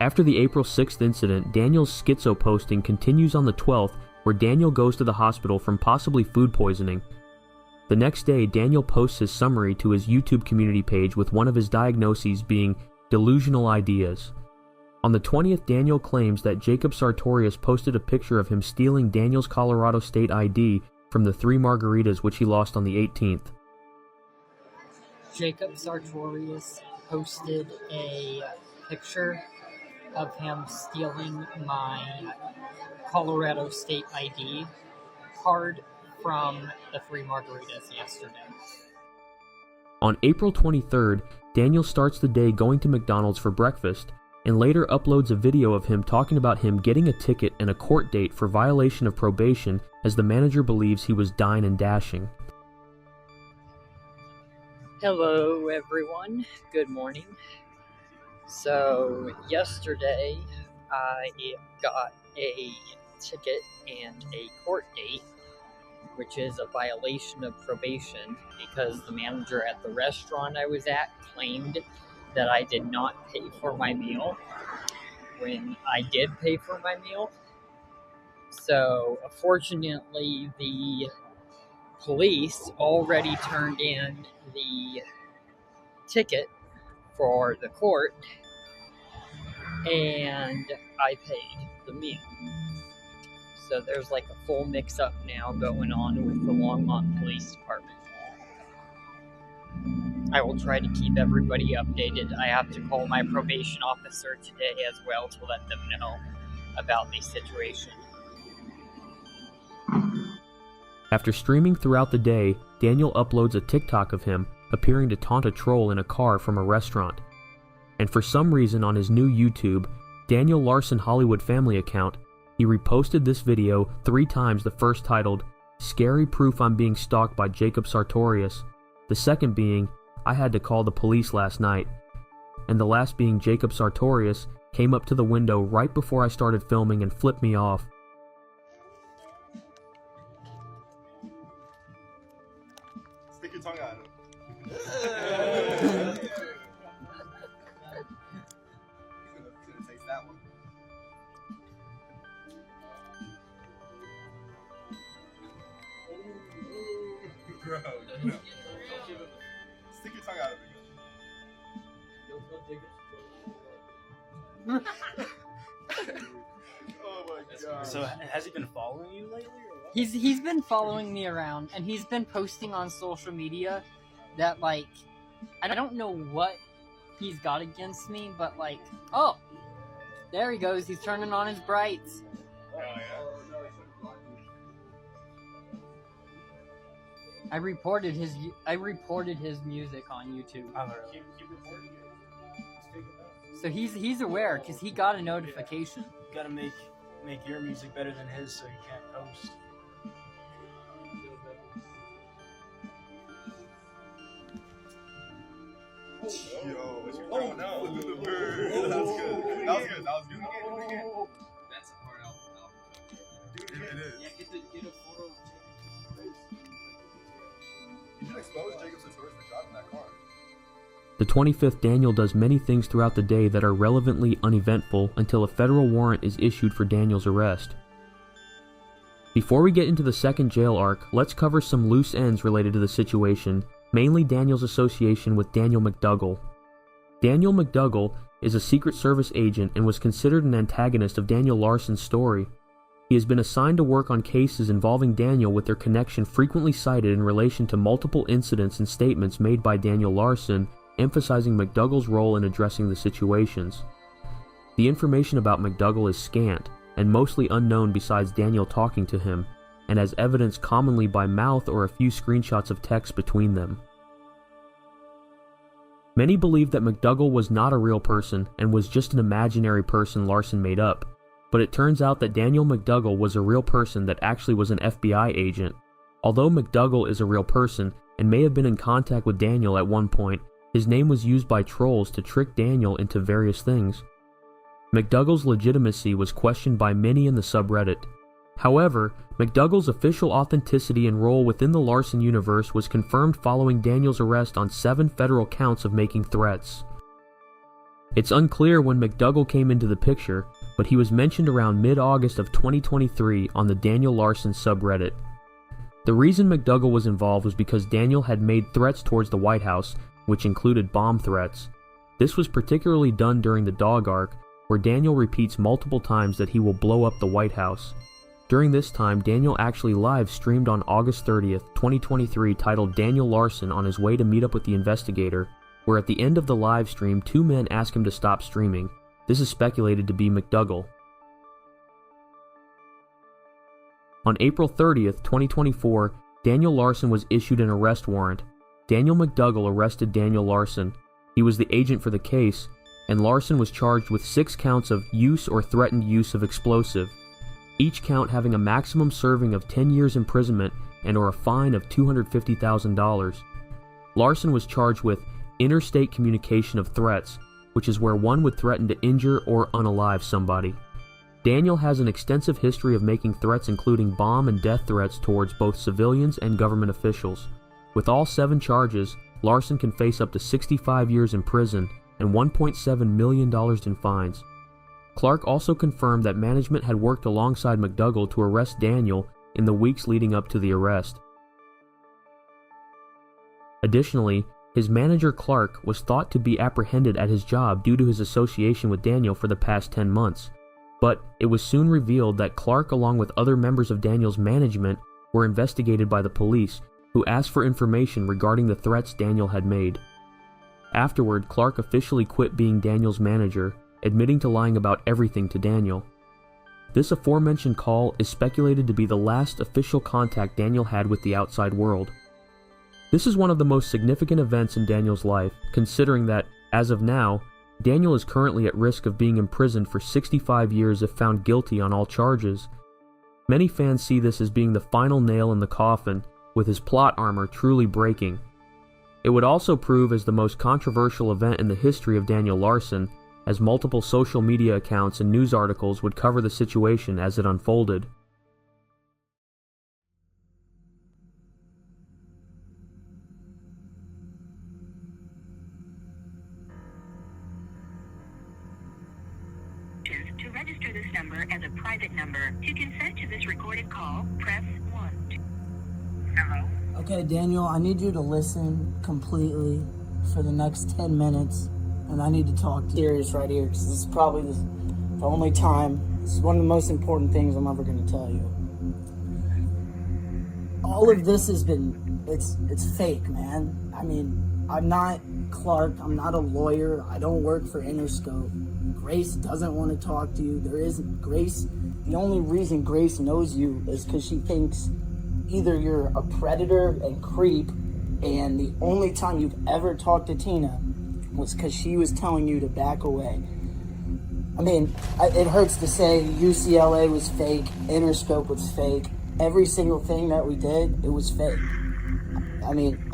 After the April 6th incident, Daniel's schizo posting continues on the 12th, where Daniel goes to the hospital from possibly food poisoning. The next day, Daniel posts his summary to his YouTube community page with one of his diagnoses being delusional ideas. On the 20th, Daniel claims that Jacob Sartorius posted a picture of him stealing Daniel's Colorado State ID from the 3 margaritas which he lost on the 18th. Jacob Sartorius posted a picture of him stealing my Colorado State ID card from the 3 margaritas yesterday. On April 23rd, Daniel starts the day going to McDonald's for breakfast, and later uploads a video of him talking about him getting a ticket and a court date for violation of probation, as the manager believes he was dine and dashing. Hello everyone, good morning. So yesterday I got a ticket and a court date, which is a violation of probation because the manager at the restaurant I was at claimed that I did not pay for my meal when I did pay for my meal. So, fortunately, the police already turned in the ticket for the court, and I paid the meal. So there's like a full mix-up now going on with the Longmont Police Department. I will try to keep everybody updated. I have to call my probation officer today as well to let them know about the situation. After streaming throughout the day, Daniel uploads a TikTok of him appearing to taunt a troll in a car from a restaurant. And for some reason on his new YouTube, Daniel Larson Hollywood Family account, he reposted this video 3 times, the first titled, "Scary Proof I'm Being Stalked by Jacob Sartorius," the second being, "I had to call the police last night," and the last being Jacob Sartorius came up to the window right before I started filming and flipped me off. Stick your tongue out of him. He's gonna taste that one. Bro, no. Stick your tongue out of it. Oh my god. So has he been following you lately or what? He's been following me around, and he's been posting on social media that, like, I don't know what he's got against me, but, like, oh, there he goes, he's turning on his brights. Oh yeah. I reported his music on YouTube. Keep reporting it. So he's aware, because he got a notification. You gotta make your music better than his so you can't post. Yo, what you throwing out? That was good. That was good. That was good. Do it again. That's a hard album. Do it again. It is. Yeah, get a photo of Jacob. You should expose Jacob Sartorius for driving that car. The 25th, Daniel does many things throughout the day that are relevantly uneventful until a federal warrant is issued for Daniel's arrest. Before we get into the second jail arc, let's cover some loose ends related to the situation, mainly Daniel's association with Daniel McDougal. Daniel McDougal is a Secret Service agent and was considered an antagonist of Daniel Larson's story. He has been assigned to work on cases involving Daniel, with their connection frequently cited in relation to multiple incidents and statements made by Daniel Larson, emphasizing McDougal's role in addressing the situations. The information about McDougal is scant, and mostly unknown besides Daniel talking to him, and as evidenced commonly by mouth or a few screenshots of text between them. Many believe that McDougal was not a real person and was just an imaginary person Larson made up, but it turns out that Daniel McDougal was a real person that actually was an FBI agent. Although McDougal is a real person and may have been in contact with Daniel at one point, his name was used by trolls to trick Daniel into various things. McDougal's legitimacy was questioned by many in the subreddit. However, McDougal's official authenticity and role within the Larson universe was confirmed following Daniel's arrest on 7 federal counts of making threats. It's unclear when McDougal came into the picture, but he was mentioned around mid-August of 2023 on the Daniel Larson subreddit. The reason McDougal was involved was because Daniel had made threats towards the White House, which included bomb threats. This was particularly done during the dog arc, where Daniel repeats multiple times that he will blow up the White House. During this time, Daniel actually live streamed on August 30th, 2023 titled Daniel Larson on his way to meet up with the investigator, where at the end of the live stream, two men ask him to stop streaming. This is speculated to be McDougal. On April 30th, 2024, Daniel Larson was issued an arrest warrant. Daniel McDougal arrested Daniel Larson. He was the agent for the case, and Larson was charged with 6 counts of use or threatened use of explosive, each count having a maximum serving of 10 years imprisonment and or a fine of $250,000. Larson was charged with interstate communication of threats, which is where one would threaten to injure or unalive somebody. Daniel has an extensive history of making threats including bomb and death threats towards both civilians and government officials. With all 7 charges, Larson can face up to 65 years in prison and $1.7 million in fines. Clark also confirmed that management had worked alongside McDougal to arrest Daniel in the weeks leading up to the arrest. Additionally, his manager Clark was thought to be apprehended at his job due to his association with Daniel for the past 10 months, but it was soon revealed that Clark, along with other members of Daniel's management, were investigated by the police, who asked for information regarding the threats Daniel had made. Afterward, Clark officially quit being Daniel's manager, admitting to lying about everything to Daniel. This aforementioned call is speculated to be the last official contact Daniel had with the outside world. This is one of the most significant events in Daniel's life, considering that, as of now, Daniel is currently at risk of being imprisoned for 65 years if found guilty on all charges. Many fans see this as being the final nail in the coffin, with his plot armor truly breaking. It would also prove as the most controversial event in the history of Daniel Larson, as multiple social media accounts and news articles would cover the situation as it unfolded. To register this number as a private number. To consent to this recorded call, press 1. Hello? Okay, Daniel, I need you to listen completely for the next 10 minutes, and I need to talk to you serious right here, because this is probably the only time. This is one of the most important things I'm ever going to tell you. All of this has been, it's fake, man. I mean, I'm not Clark, I'm not a lawyer, I don't work for Interscope. Grace doesn't want to talk to you. There isn't Grace. The only reason Grace knows you is because she thinks either you're a predator and creep, and the only time you've ever talked to Tina was because she was telling you to back away. I mean, it hurts to say UCLA was fake, Interscope was fake. Every single thing that we did, it was fake. I mean,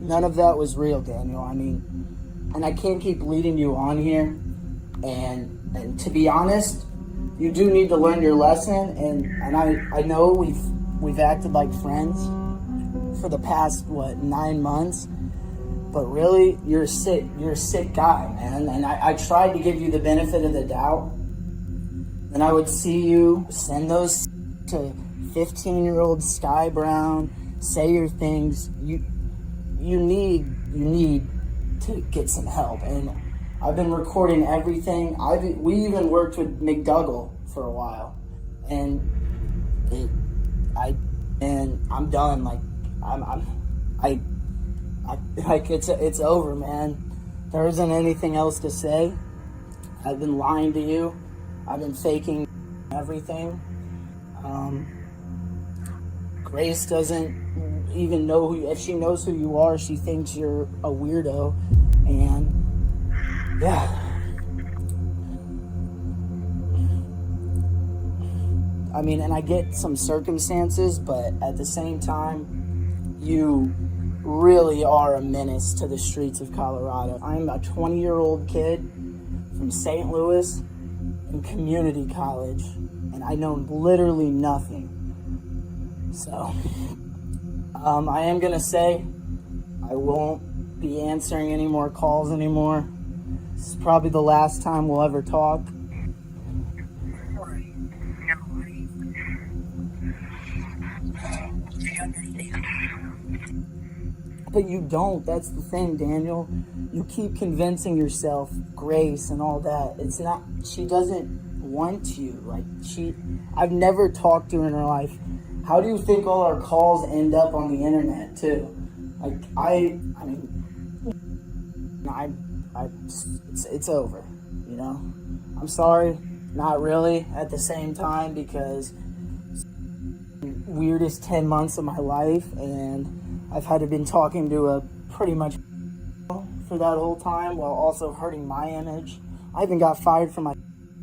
none of that was real, Daniel. I mean, and I can't keep leading you on here. And to be honest, you do need to learn your lesson. And I know we've acted like friends for the past 9 months, but really you're a sick guy, man. And I tried to give you the benefit of the doubt. And I would see you send those to 15-year-old Sky Brown, say your things. You need to get some help. And I've been recording everything. We even worked with McDougal for a while, and I'm done. Like it's over, man. There isn't anything else to say. I've been lying to you. I've been faking everything. Grace doesn't even know if she knows who you are, she thinks you're a weirdo, and yeah. I mean, and I get some circumstances, but at the same time, you really are a menace to the streets of Colorado. I'm a 20-year-old kid from St. Louis in community college, and I know literally nothing. So, I am gonna say I won't be answering any more calls anymore. This is probably the last time we'll ever talk. But you don't. That's the thing, Daniel. You keep convincing yourself, Grace and all that. It's not, she doesn't want you. Like, I've never talked to her in her life. How do you think all our calls end up on the internet, too? Like, it's over, you know? I'm sorry, not really at the same time, because weirdest 10 months of my life, and I've had to been talking to a pretty much for that whole time while also hurting my image. I even got fired from my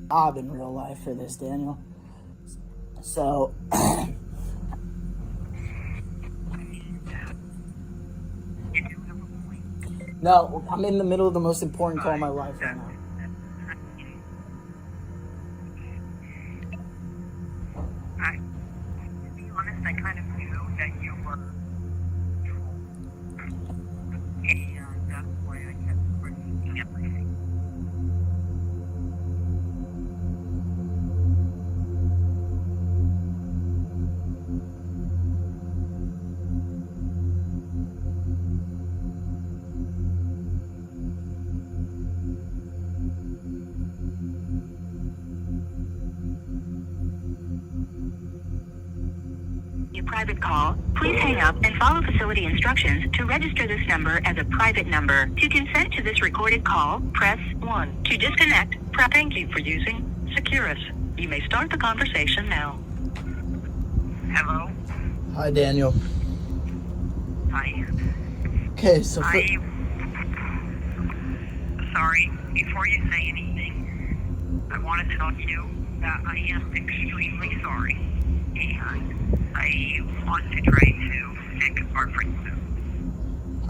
job in real life for this, Daniel. So no, I'm in the middle of the most important call of my life right now. To be honest, I kind of knew that you were and that's why I kept repeating everything. Your private call. Please hang up and follow facility instructions to register this number as a private number. To consent to this recorded call, press 1. To disconnect, press. Thank you for using Securus. You may start the conversation now. Hello? Hi, Daniel. Hi. Okay, so Sorry, before you say anything, I want to tell you that I am extremely sorry. And I want to try to fix our friendship.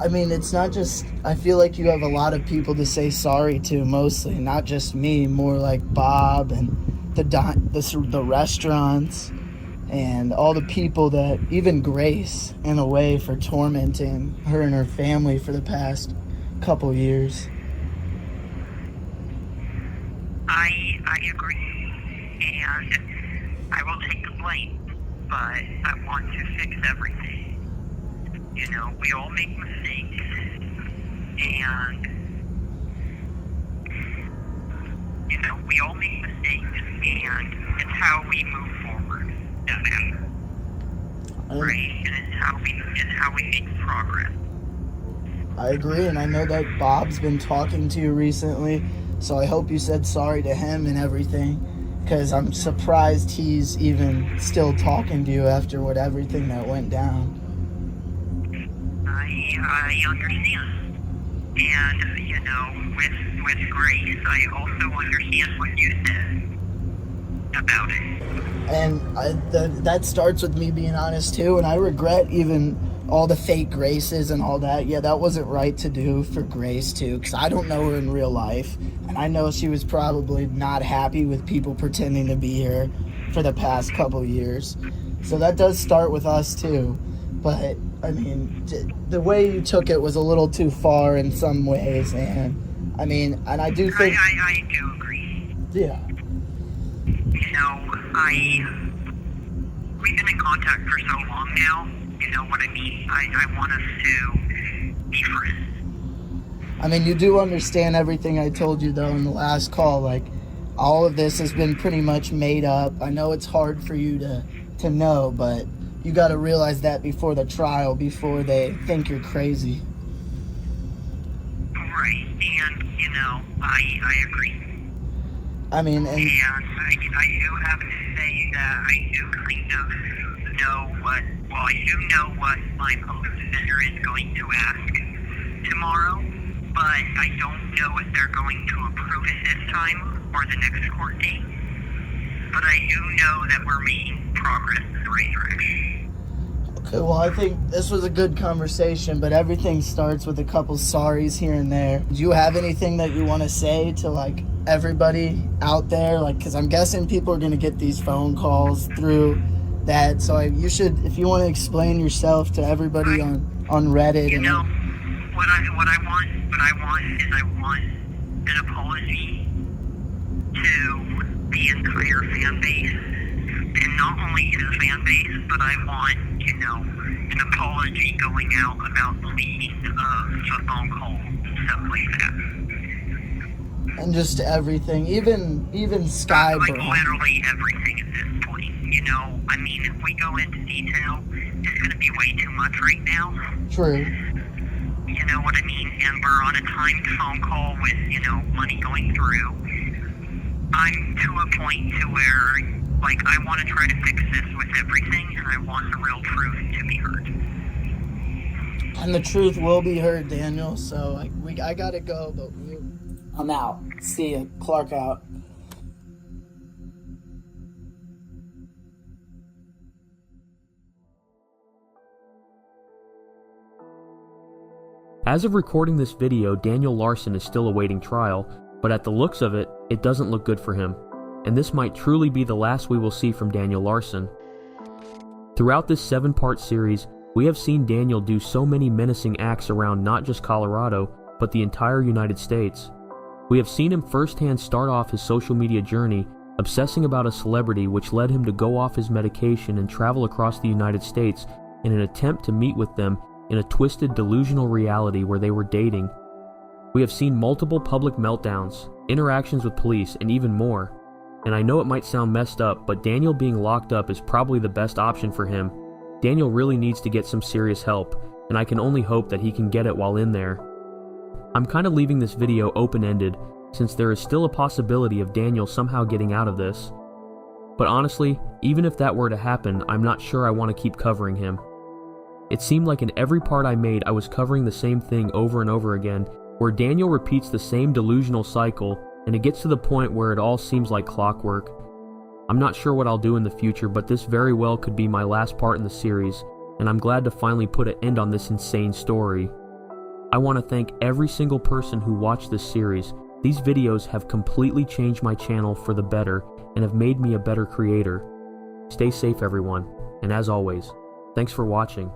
I mean, it's not just, I feel like you have a lot of people to say sorry to, mostly, not just me, more like Bob and the restaurants and all the people that, even Grace, in a way, for tormenting her and her family for the past couple years. I agree, and I will take the blame, but I want to fix everything. You know, we all make mistakes, and, you know, we all make mistakes, and it's how we move forward that matters, right? And it's how we make progress. I agree, and I know that Bob's been talking to you recently, so I hope you said sorry to him and everything, because I'm surprised he's even still talking to you after everything that went down. I understand. And, you know, with Grace, I also understand what you said about it. And that starts with me being honest, too, and I regret even all the fake Graces and all that. Yeah, that wasn't right to do for Grace, too, because I don't know her in real life, and I know she was probably not happy with people pretending to be her for the past couple years. So that does start with us, too. But, I mean, the way you took it was a little too far in some ways, and, I mean, and I do think... I do agree. Yeah. You know, we've been in contact for so long now, you know what I mean? I want us to be friends. I mean, you do understand everything I told you, though, in the last call. Like, all of this has been pretty much made up. I know it's hard for you to know, but you got to realize that before the trial, before they think you're crazy. Right, and, you know, I agree. I mean, and I do have to say that I do kind of know I know what my public defender is going to ask tomorrow, but I don't know if they're going to approve it this time or the next court date. But I do know that we're making progress in the right direction. okay, well, I think this was a good conversation, but everything starts with a couple sorries here and there. Do you have anything that you want to say to, like, everybody out there? Like, because I'm guessing people are going to get these phone calls through that, so you should, if you want to explain yourself to everybody on Reddit. You know, what I want is I want an apology to the entire fan base, and not only his fan base, but I want, an apology going out about the leaking of the phone call, stuff like that. And just everything, even Sky, Like bro. literally everything at this point. If we go into detail, it's going to be way too much right now. True. You know what I mean? And we're on a timed phone call with, money going through. I'm to a point to where, I want to try to fix this with everything, and I want the real truth to be heard. And the truth will be heard, Daniel. So I gotta go, but I'm out. See ya. Clark out. As of recording this video, Daniel Larson is still awaiting trial, but at the looks of it, it doesn't look good for him, and this might truly be the last we will see from Daniel Larson. Throughout this 7-part series, we have seen Daniel do so many menacing acts around not just Colorado, but the entire United States. We have seen him firsthand start off his social media journey, obsessing about a celebrity, which led him to go off his medication and travel across the United States in an attempt to meet with them in a twisted delusional reality where they were dating. We have seen multiple public meltdowns, interactions with police, and even more. And I know it might sound messed up, but Daniel being locked up is probably the best option for him. Daniel really needs to get some serious help, and I can only hope that he can get it while in there. I'm kind of leaving this video open-ended, since there is still a possibility of Daniel somehow getting out of this. But honestly, even if that were to happen, I'm not sure I want to keep covering him. It seemed like in every part I made I was covering the same thing over and over again, where Daniel repeats the same delusional cycle, and it gets to the point where it all seems like clockwork. I'm not sure what I'll do in the future, but this very well could be my last part in the series, and I'm glad to finally put an end on this insane story. I want to thank every single person who watched this series. These videos have completely changed my channel for the better and have made me a better creator. Stay safe, everyone, and as always, thanks for watching.